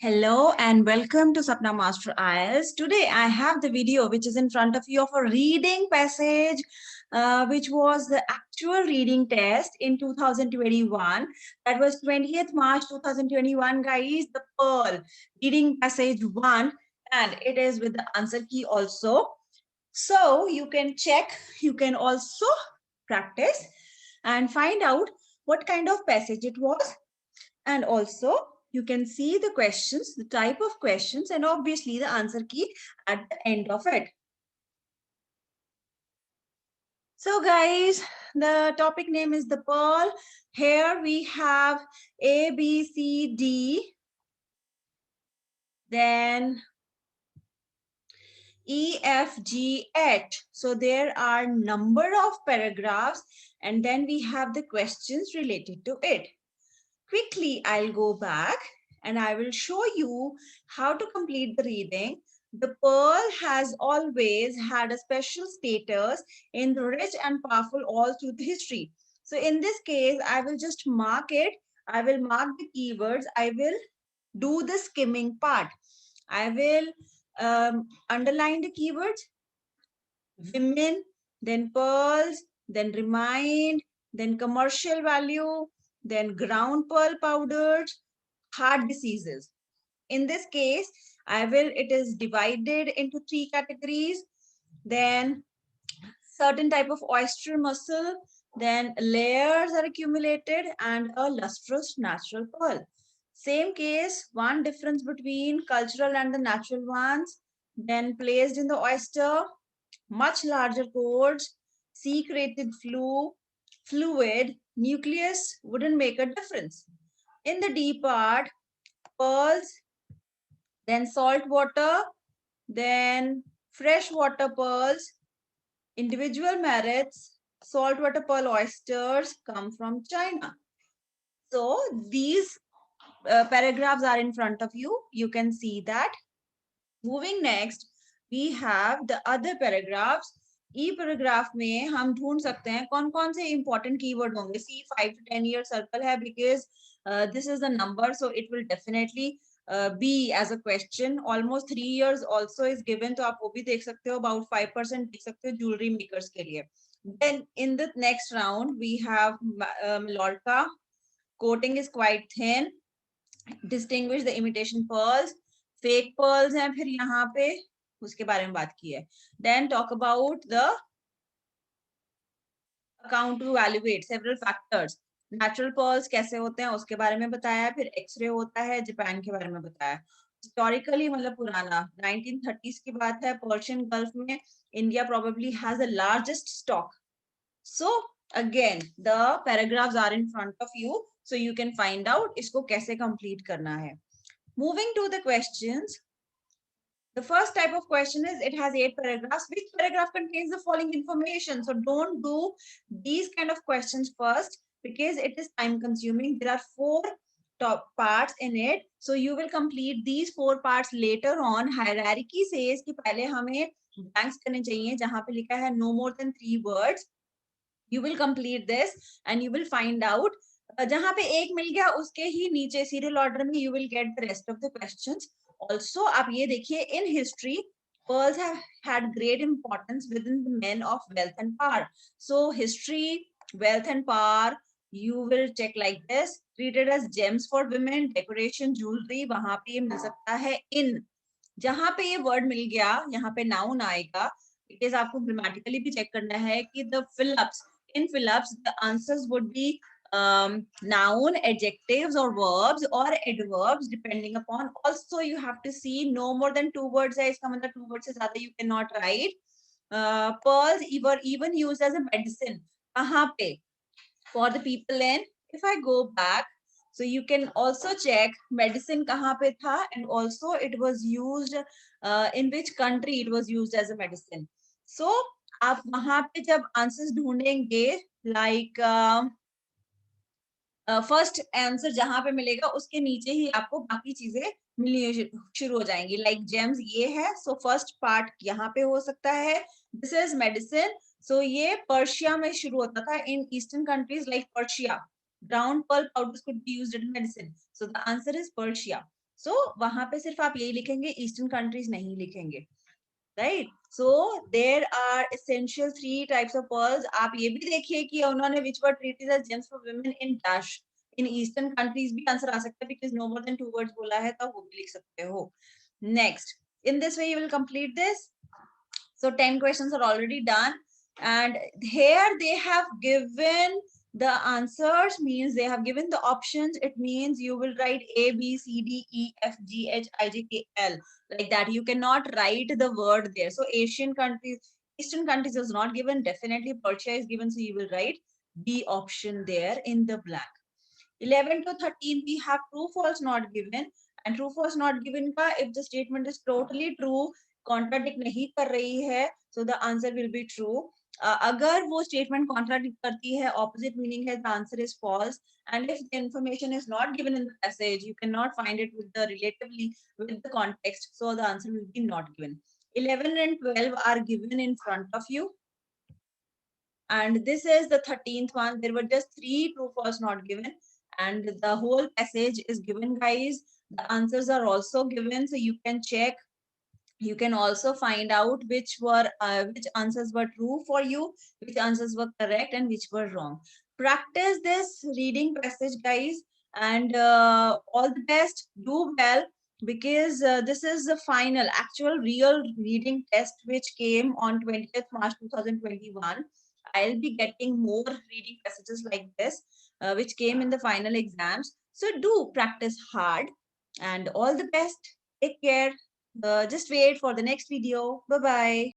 Hello and welcome to Sapna Master IELTS. Today I have the video which is in front of you of a reading passage which was the actual reading test in 2021. That was 20th March 2021 guys, the Pearl reading passage 1, and it is with the answer key also. So you can check, you can also practice and find out what kind of passage it was, and also you can see the questions, the type of questions, and obviously the answer key at the end of it. So guys, the topic name is the Pearl. Here we have A, B, C, D, then E, F, G, H. So there are number of paragraphs, and then we have the questions related to it. Quickly, I'll go back and I will show you how to complete the reading. The Pearl has always had a special status in the rich and powerful all through the history. So in this case, I will just mark it. I will mark the keywords. I will do the skimming part. I will underline the keywords, women, then pearls, then remind, then commercial value, then ground pearl powders, heart diseases. In this case, it is divided into 3 categories. Then certain type of oyster mussel, then layers are accumulated, and a lustrous natural pearl. Same case, one difference between cultural and the natural ones, then placed in the oyster, much larger codes, secreted fluid, nucleus wouldn't make a difference. In the D part, pearls, then salt water, then freshwater pearls, individual merits, saltwater pearl oysters come from China. So these paragraphs are in front of you. You can see that. Moving next, we have the other paragraphs. E paragraph में हम ढूंढ सकते हैं कौन कौन से important keyword होंगे. सी 5 to 10 year circle है because this is the number, so it will definitely be as a question. Almost 3 years also is given, तो आप वो भी देख सकते हो. About 5% देख सकते हो jewelry makers के लिए. Then in the next round we have Lorca. Coating is quite thin. Distinguish the imitation pearls. Fake pearls हैं फिर यहाँ पे, उसके बारे में बात की है. Then talk about the account to evaluate several factors. Natural pearls कैसे होते हैं उसके बारे में बताया. फिर एक्सरे होता है, जापान के बारे में बताया. हिस्टोरिकली मतलब पुराना 1930s की बात है. पर्शियन गल्फ में India probably has the largest stock. So again the paragraphs are in front of you, so you can find out इसको कैसे complete करना है. Moving to the questions. The first type of question is it has 8 paragraphs. Which paragraph contains the following information? So don't do these kind of questions first because it is time consuming. There are 4 top parts in it. So you will complete these 4 parts later on. Hierarchy says कि पहले हमें blanks करने चाहिए जहाँ पे लिखा है no more than 3 words. You will complete this and you will find out. जहाँ पे एक मिल गया उसके ही नीचे serial order में you will get the rest of the questions. Also, आप ये देखिए, in history, pearls have had great importance within the men of wealth and power. So, history, wealth and power, you will check like this. Treated as gems for women, decoration, jewelry. वहाँ पे ये मिल सकता है in. जहाँ पे ये word मिल गया, यहाँ पे noun आएगा. Because आपको grammatically भी check करना है कि the fill-ups, in fill-ups, the answers would be noun, adjectives or verbs or adverbs depending upon. Also you have to see no more than 2 words है, इसका मतलब 2 words से ज़्यादा you cannot write. Pearls were even used as a medicine. कहाँ पे? For the people in, if I go back, so you can also check medicine कहाँ पे था, and also it was used in which country it was used as a medicine. So आप वहाँ पे जब answers ढूंढेंगे like फर्स्ट आंसर जहां पे मिलेगा उसके नीचे ही आपको बाकी चीजें मिलनी शुरू हो जाएंगी. लाइक जेम्स ये है, सो फर्स्ट पार्ट यहाँ पे हो सकता है. This is medicine. सो ये पर्शिया में शुरू होता था. इन eastern countries like Persia, ground pearl powders could be used in medicine. So the answer is Persia. So वहां पे सिर्फ आप यही लिखेंगे, ईस्टर्न कंट्रीज नहीं लिखेंगे, right? So there are essential 3 types of pearls. आप ये भी देखिए कि उन्होंने which were treated as gems for women in dash. In eastern countries भी आंसर आ सकता है because no more than 2 words बोला है, तो वो भी लिख सकते हो. Next, in this way you will complete this. So 10 questions are already done, and here they have given the answers, means they have given the options. It means you will write A, B, C, D, E, F, G, H, I, J, K, L, like that. You cannot write the word there. So Asian countries, Eastern countries is not given. Definitely Persia is given, so you will write B option there in the blank. 11 to 13 we have true false not given, and true false not given ka if the statement is totally true, contradict nahi kar rahi hai, so the answer will be true. Agar wo statement contradict karti hai, opposite meaning hai, the answer is false. And if the information is not given in the passage, you cannot find it with the relatively with the context, so the answer will be not given. 11 and 12 are given in front of you, and this is the 13th one. There were just 3 true false not given, and the whole passage is given, guys. The answers are also given, so you can check. You can also find out which answers were true for you, which answers were correct, and which were wrong. Practice this reading passage, guys, and all the best. Do well, because this is the final actual real reading test which came on 20th March 2021. I'll be getting more reading passages like this, which came in the final exams. So do practice hard, and all the best. Take care. Just wait for the next video. Bye-bye.